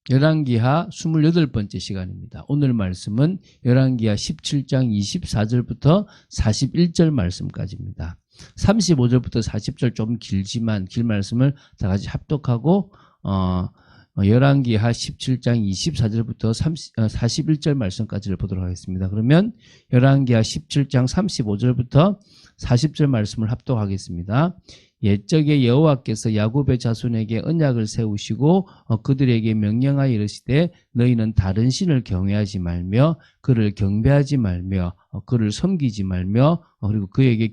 열왕기하 28번째 시간입니다. 오늘 말씀은 열왕기하 17장 24절부터 41절 말씀까지입니다. 35절부터 40절 좀 길지만 길 말씀을 다 같이 합독하고 열왕기하 17장 24절부터 41절 말씀까지를 보도록 하겠습니다. 그러면 열왕기하 17장 35절부터 40절 말씀을 합독하겠습니다. 옛적에 여호와께서 야곱의 자손에게 언약을 세우시고 그들에게 명령하여 이르시되 너희는 다른 신을 경외하지 말며 그를 경배하지 말며 그를 섬기지 말며 그리고 그에게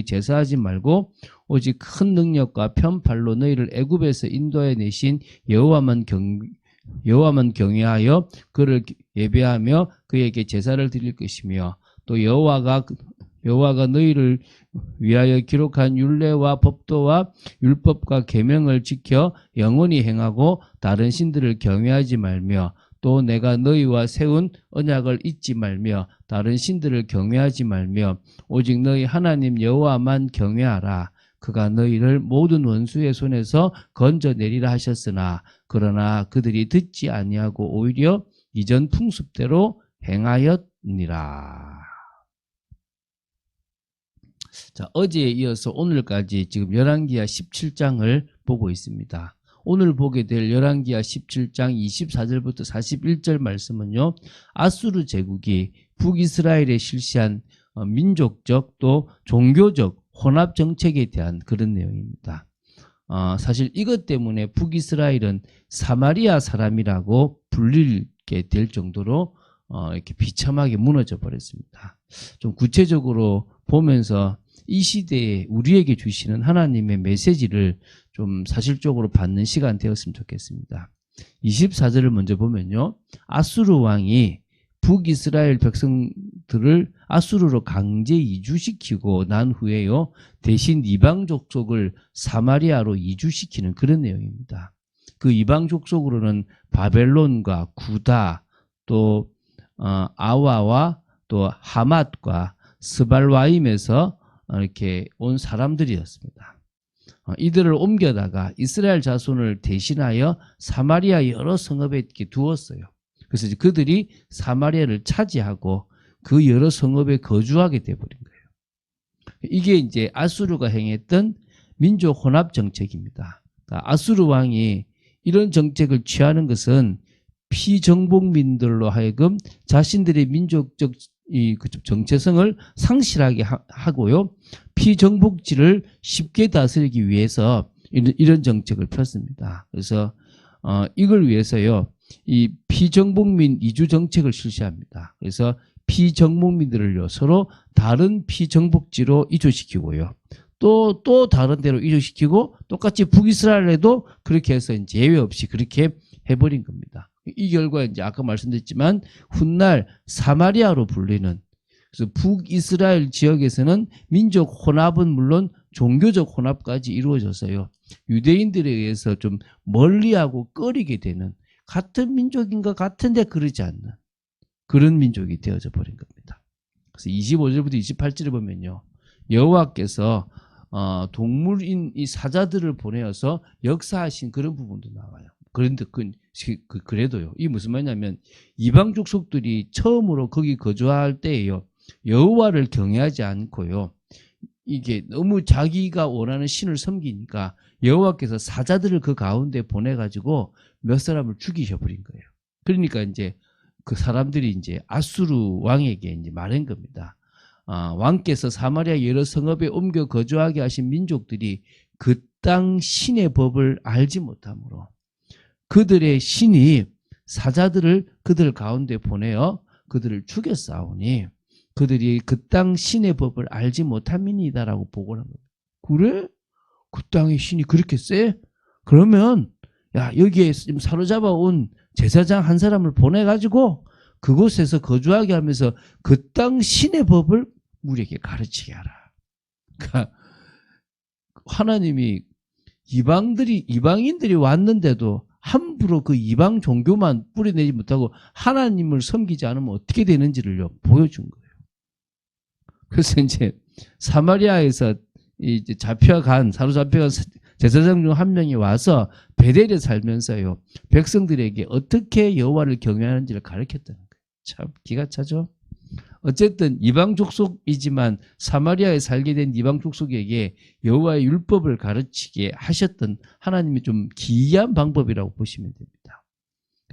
제사하지 말고 오직 큰 능력과 편팔로 너희를 애굽에서 인도해 내신 여호와만 경외하여 그를 예배하며 그에게 제사를 드릴 것이며 또 여호와가 너희를 위하여 기록한 율례와 법도와 율법과 계명을 지켜 영원히 행하고 다른 신들을 경외하지 말며 또 내가 너희와 세운 언약을 잊지 말며 다른 신들을 경외하지 말며 오직 너희 하나님 여호와만 경외하라. 그가 너희를 모든 원수의 손에서 건져내리라 하셨으나 그러나 그들이 듣지 아니하고 오히려 이전 풍습대로 행하였니라. 자, 어제에 이어서 오늘까지 지금 열왕기하 17장을 보고 있습니다. 오늘 보게 될 열왕기하 17장 24절부터 41절 말씀은요, 아수르 제국이 북이스라엘에 실시한 민족적 또 종교적 혼합 정책에 대한 그런 내용입니다. 사실 이것 때문에 북이스라엘은 사마리아 사람이라고 불리게 될 정도로 이렇게 비참하게 무너져 버렸습니다. 좀 구체적으로 보면서 이 시대에 우리에게 주시는 하나님의 메시지를 좀 사실적으로 받는 시간 되었으면 좋겠습니다. 24절을 먼저 보면요. 아수르 왕이 북이스라엘 백성들을 아수르로 강제 이주시키고 난 후에요. 대신 이방 족속을 사마리아로 이주시키는 그런 내용입니다. 그 이방 족속으로는 바벨론과 구다 또 아와와 또 하맛과 스발와임에서 이렇게 온 사람들이었습니다. 이들을 옮겨다가 이스라엘 자손을 대신하여 사마리아 여러 성읍에 이렇게 두었어요. 그래서 이제 그들이 사마리아를 차지하고 그 여러 성읍에 거주하게 되어버린 거예요. 이게 이제 아수르가 행했던 민족 혼합 정책입니다. 아수르 왕이 이런 정책을 취하는 것은 피정복민들로 하여금 자신들의 민족적 정체성을 상실하게 하고요. 피정복지를 쉽게 다스리기 위해서 이런 정책을 폈습니다. 그래서 이걸 위해서요. 이 피정복민 이주 정책을 실시합니다. 그래서 피정복민들을요. 서로 다른 피정복지로 이주시키고요. 또 다른 데로 이주시키고 똑같이 북이스라엘에도 그렇게 해서 이제 예외 없이 그렇게 해버린 겁니다. 이 결과 이제 아까 말씀드렸지만 훗날 사마리아로 불리는 그래서 북이스라엘 지역에서는 민족 혼합은 물론 종교적 혼합까지 이루어져서요. 유대인들에 의해서 좀 멀리하고 꺼리게 되는 같은 민족인가 같은데 그러지 않는 그런 민족이 되어져 버린 겁니다. 그래서 25절부터 28절을 보면요. 여호와께서 동물인 이 사자들을 보내어서 역사하신 그런 부분도 나와요. 그런데 그래도요. 이게 무슨 말이냐면 이방 족속들이 처음으로 거기 거주할 때에요. 여호와를 경외하지 않고요. 이게 너무 자기가 원하는 신을 섬기니까 여호와께서 사자들을 그 가운데 보내가지고 몇 사람을 죽이셔버린 거예요. 그러니까 이제 그 사람들이 이제 아수르 왕에게 이제 말한 겁니다. 왕께서 사마리아 여러 성읍에 옮겨 거주하게 하신 민족들이 그 땅 신의 법을 알지 못하므로 그들의 신이 사자들을 그들 가운데 보내어 그들을 죽였사오니 그들이 그 땅 신의 법을 알지 못함이니이다라고 보고를 한 겁니다. 그래? 그 땅의 신이 그렇게 세? 그러면 야 여기에 사로잡아 온 제사장 한 사람을 보내가지고 그곳에서 거주하게 하면서 그 땅 신의 법을 우리에게 가르치게 하라. 그러니까 하나님이 이방인들이 왔는데도 함부로 그 이방 종교만 뿌리내지 못하고 하나님을 섬기지 않으면 어떻게 되는지를 보여준 거예요. 그래서 이제 사마리아에서 이제 사로잡혀간 제사장 중 한 명이 와서 베델에 살면서요 백성들에게 어떻게 여호와를 경외하는지를 가르쳤다는 거예요. 참 기가 차죠. 어쨌든 이방 족속이지만 사마리아에 살게 된 이방 족속에게 여호와의 율법을 가르치게 하셨던 하나님이 좀 기이한 방법이라고 보시면 됩니다.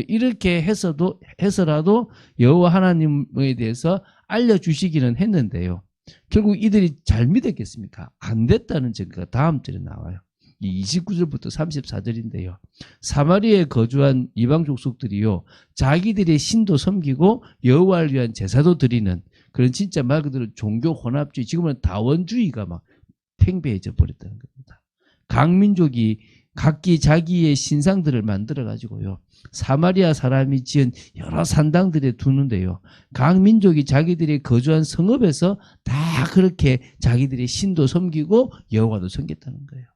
이렇게 해서라도 여호와 하나님에 대해서 알려주시기는 했는데요. 결국 이들이 잘 믿었겠습니까? 안 됐다는 증거가 다음 절에 나와요. 이 29절부터 34절인데요. 사마리아에 거주한 이방 족속들이요, 자기들의 신도 섬기고 여호와를 위한 제사도 드리는 그런 진짜 말 그대로 종교 혼합주의, 지금은 다원주의가 막 팽배해져 버렸다는 겁니다. 각 민족이 각기 자기의 신상들을 만들어 가지고요, 사마리아 사람이 지은 여러 산당들에 두는데요, 각 민족이 자기들이 거주한 성읍에서 다 그렇게 자기들의 신도 섬기고 여호와도 섬겼다는 거예요.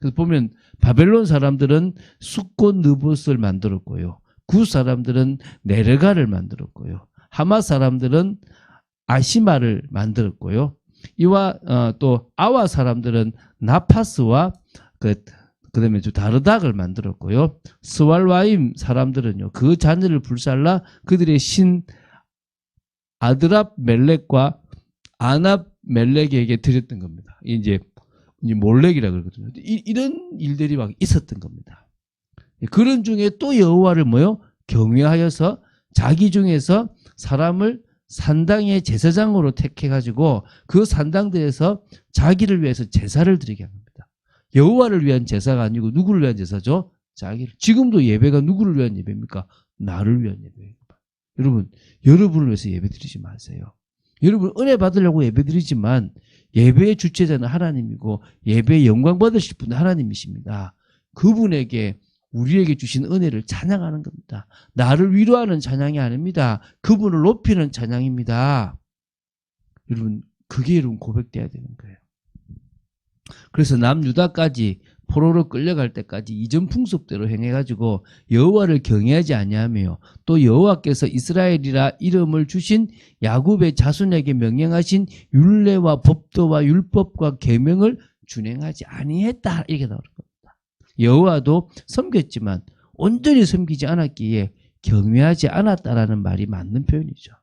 그래서 보면 바벨론 사람들은 숫꽃 느봇을 만들었고요, 구 사람들은 네르가를 만들었고요, 하마 사람들은 아시마를 만들었고요, 이와 또 아와 사람들은 나파스와 그다음에 다르닥을 만들었고요, 스왈와임 사람들은요 그 자녀를 불살라 그들의 신 아드랍 멜렉과 아납 멜렉에게 드렸던 겁니다. 이제 몰렉이라 그러거든요. 이런 일들이 막 있었던 겁니다. 그런 중에 또 여호와를 경외하여서 자기 중에서 사람을 산당의 제사장으로 택해가지고 그 산당들에서 자기를 위해서 제사를 드리게 합니다. 여호와를 위한 제사가 아니고 누구를 위한 제사죠? 자기를. 지금도 예배가 누구를 위한 예배입니까? 나를 위한 예배예요. 여러분, 여러분을 위해서 예배 드리지 마세요. 여러분 은혜 받으려고 예배 드리지만 예배의 주체자는 하나님이고 예배의 영광 받으실 분은 하나님이십니다. 그분에게 우리에게 주신 은혜를 찬양하는 겁니다. 나를 위로하는 찬양이 아닙니다. 그분을 높이는 찬양입니다. 여러분 그게 여러분 고백돼야 되는 거예요. 그래서 남유다까지 포로로 끌려갈 때까지 이전 풍습대로 행해가지고 여호와를 경외하지 아니하며 또 여호와께서 이스라엘이라 이름을 주신 야곱의 자손에게 명령하신 율례와 법도와 율법과 계명을 준행하지 아니했다, 이렇게 나오는 겁니다. 여호와도 섬겼지만 온전히 섬기지 않았기에 경외하지 않았다라는 말이 맞는 표현이죠.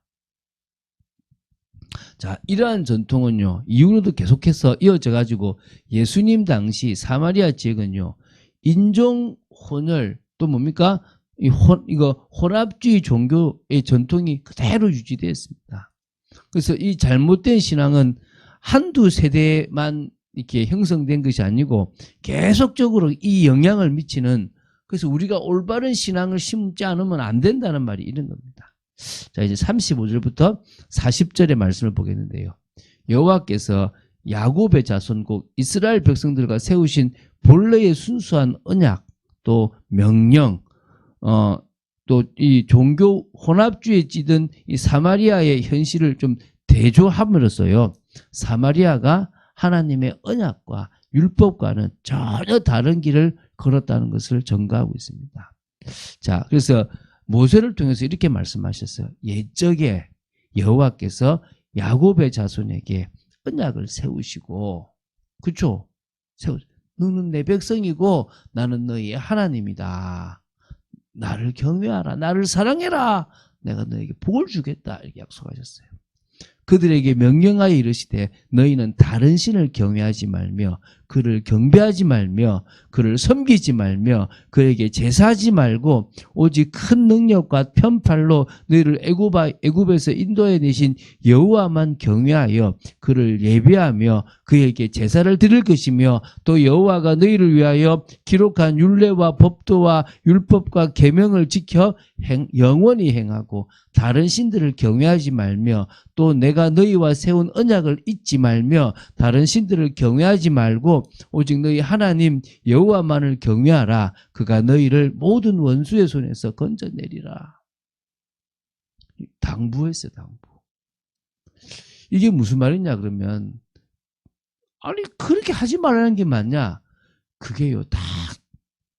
자, 이러한 전통은요 이후로도 계속해서 이어져 가지고 예수님 당시 사마리아 지역은요 인종 혼혈 또 뭡니까 이거 혼합주의 종교의 전통이 그대로 유지되었습니다. 그래서 이 잘못된 신앙은 한두 세대만 이렇게 형성된 것이 아니고 계속적으로 이 영향을 미치는, 그래서 우리가 올바른 신앙을 심지 않으면 안 된다는 말이 이런 겁니다. 자, 이제 35절부터 40절의 말씀을 보겠는데요. 여호와께서 야곱의 자손 곧 이스라엘 백성들과 세우신 본래의 순수한 언약 또 명령 또 이 종교 혼합주의에 찌든 이 사마리아의 현실을 좀 대조함으로써요 사마리아가 하나님의 언약과 율법과는 전혀 다른 길을 걸었다는 것을 전가하고 있습니다. 자, 그래서 모세를 통해서 이렇게 말씀하셨어요. 옛적에 여호와께서 야곱의 자손에게 언약을 세우시고, 그렇죠? 너는 내 백성이고 나는 너희의 하나님이다. 나를 경외하라. 나를 사랑해라. 내가 너에게 복을 주겠다. 이렇게 약속하셨어요. 그들에게 명령하여 이르시되 너희는 다른 신을 경외하지 말며 그를 경배하지 말며 그를 섬기지 말며 그에게 제사하지 말고 오직 큰 능력과 편팔로 너희를 애굽에서 인도해 내신 여호와만 경외하여 그를 예배하며 그에게 제사를 드릴 것이며 또 여호와가 너희를 위하여 기록한 율례와 법도와 율법과 계명을 지켜 영원히 행하고 다른 신들을 경외하지 말며 또 내가 너희와 세운 언약을 잊지 말며 다른 신들을 경외하지 말고 오직 너희 하나님 여호와만을 경외하라. 그가 너희를 모든 원수의 손에서 건져내리라. 당부했어요. 당부. 이게 무슨 말이냐 그러면, 아니 그렇게 하지 말라는 게 맞냐? 그게요 다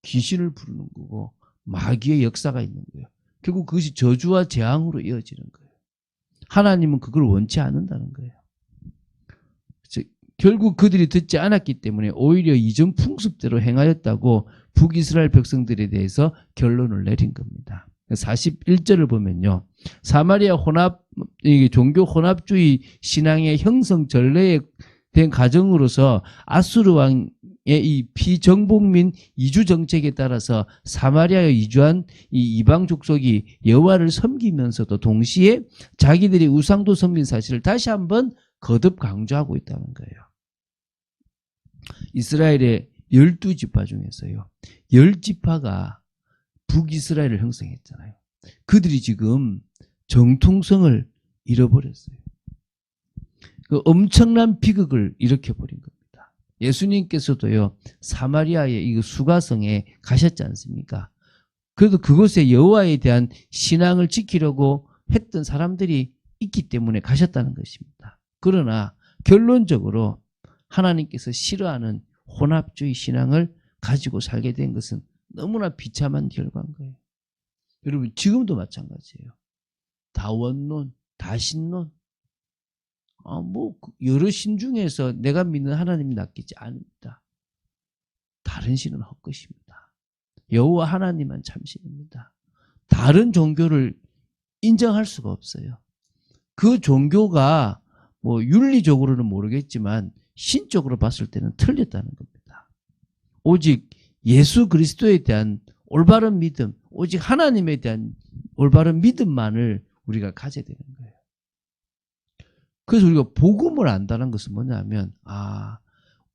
귀신을 부르는 거고 마귀의 역사가 있는 거예요. 결국 그것이 저주와 재앙으로 이어지는 거예요. 하나님은 그걸 원치 않는다는 거예요. 결국 그들이 듣지 않았기 때문에 오히려 이전 풍습대로 행하였다고 북이스라엘 백성들에 대해서 결론을 내린 겁니다. 41절을 보면요. 사마리아 혼합, 이게 종교 혼합주의 신앙의 형성 전례에 된 과정으로서 아수르 왕의 이 피정복민 이주 정책에 따라서 사마리아에 이주한 이 이방 족속이 여호와를 섬기면서도 동시에 자기들이 우상도 섬긴 사실을 다시 한번 거듭 강조하고 있다는 거예요. 이스라엘의 12지파 중에서요. 10지파가 북이스라엘을 형성했잖아요. 그들이 지금 정통성을 잃어버렸어요. 그 엄청난 비극을 일으켜버린 겁니다. 예수님께서도요. 사마리아의 이 수가성에 가셨지 않습니까? 그래도 그곳에 여호와에 대한 신앙을 지키려고 했던 사람들이 있기 때문에 가셨다는 것입니다. 그러나 결론적으로 하나님께서 싫어하는 혼합주의 신앙을 가지고 살게 된 것은 너무나 비참한 결과인 거예요. 여러분 지금도 마찬가지예요. 다원론, 다신론, 여러 신 중에서 내가 믿는 하나님이 낫겠지 않습니다. 다른 신은 헛것입니다. 여호와 하나님만 참신입니다. 다른 종교를 인정할 수가 없어요. 그 종교가 윤리적으로는 모르겠지만 신적으로 봤을 때는 틀렸다는 겁니다. 오직 예수 그리스도에 대한 올바른 믿음, 오직 하나님에 대한 올바른 믿음만을 우리가 가져야 되는 거예요. 그래서 우리가 복음을 안다는 것은 뭐냐면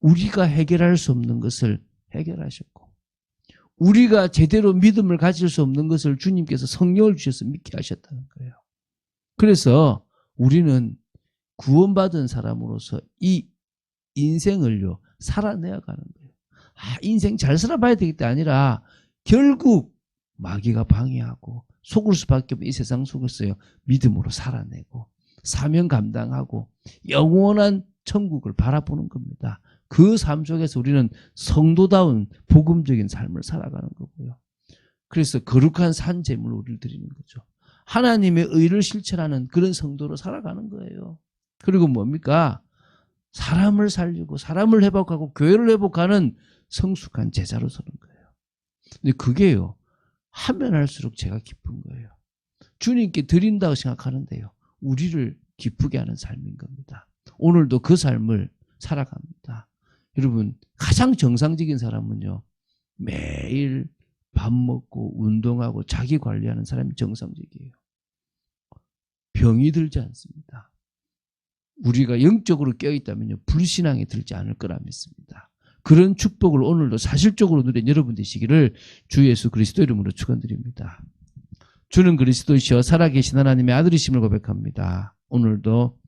우리가 해결할 수 없는 것을 해결하셨고 우리가 제대로 믿음을 가질 수 없는 것을 주님께서 성령을 주셔서 믿게 하셨다는 거예요. 그래서 우리는 구원받은 사람으로서 이 인생을요 살아내야 가는 거예요. 인생 잘 살아봐야 되겠다 아니라 결국 마귀가 방해하고 속을 수밖에 없는 이 세상 속에서요 믿음으로 살아내고 사명 감당하고 영원한 천국을 바라보는 겁니다. 그 삶 속에서 우리는 성도다운 복음적인 삶을 살아가는 거고요. 그래서 거룩한 산제물을 우리를 드리는 거죠. 하나님의 의를 실천하는 그런 성도로 살아가는 거예요. 그리고 뭡니까? 사람을 살리고 사람을 회복하고 교회를 회복하는 성숙한 제자로 서는 거예요. 근데 그게요. 하면 할수록 제가 기쁜 거예요. 주님께 드린다고 생각하는데요. 우리를 기쁘게 하는 삶인 겁니다. 오늘도 그 삶을 살아갑니다. 여러분 가장 정상적인 사람은요. 매일 밥 먹고 운동하고 자기 관리하는 사람이 정상적이에요. 병이 들지 않습니다. 우리가 영적으로 깨어있다면요. 불신앙에 들지 않을 거라 믿습니다. 그런 축복을 오늘도 사실적으로 누린 여러분 되시기를 주 예수 그리스도 이름으로 축원드립니다. 주는 그리스도이시여 살아계신 하나님의 아들이심을 고백합니다. 오늘도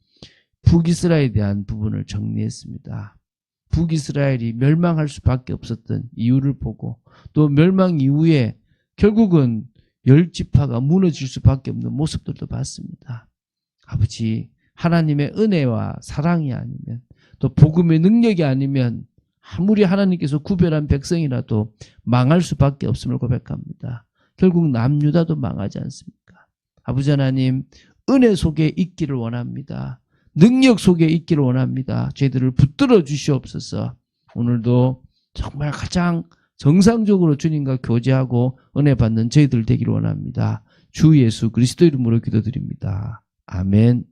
북이스라엘에 대한 부분을 정리했습니다. 북이스라엘이 멸망할 수밖에 없었던 이유를 보고 또 멸망 이후에 결국은 10지파가 무너질 수밖에 없는 모습들도 봤습니다. 아버지 하나님의 은혜와 사랑이 아니면 또 복음의 능력이 아니면 아무리 하나님께서 구별한 백성이라도 망할 수밖에 없음을 고백합니다. 결국 남유다도 망하지 않습니까? 아버지 하나님 은혜 속에 있기를 원합니다. 능력 속에 있기를 원합니다. 저희들을 붙들어 주시옵소서. 오늘도 정말 가장 정상적으로 주님과 교제하고 은혜 받는 저희들 되기를 원합니다. 주 예수 그리스도 이름으로 기도드립니다. 아멘.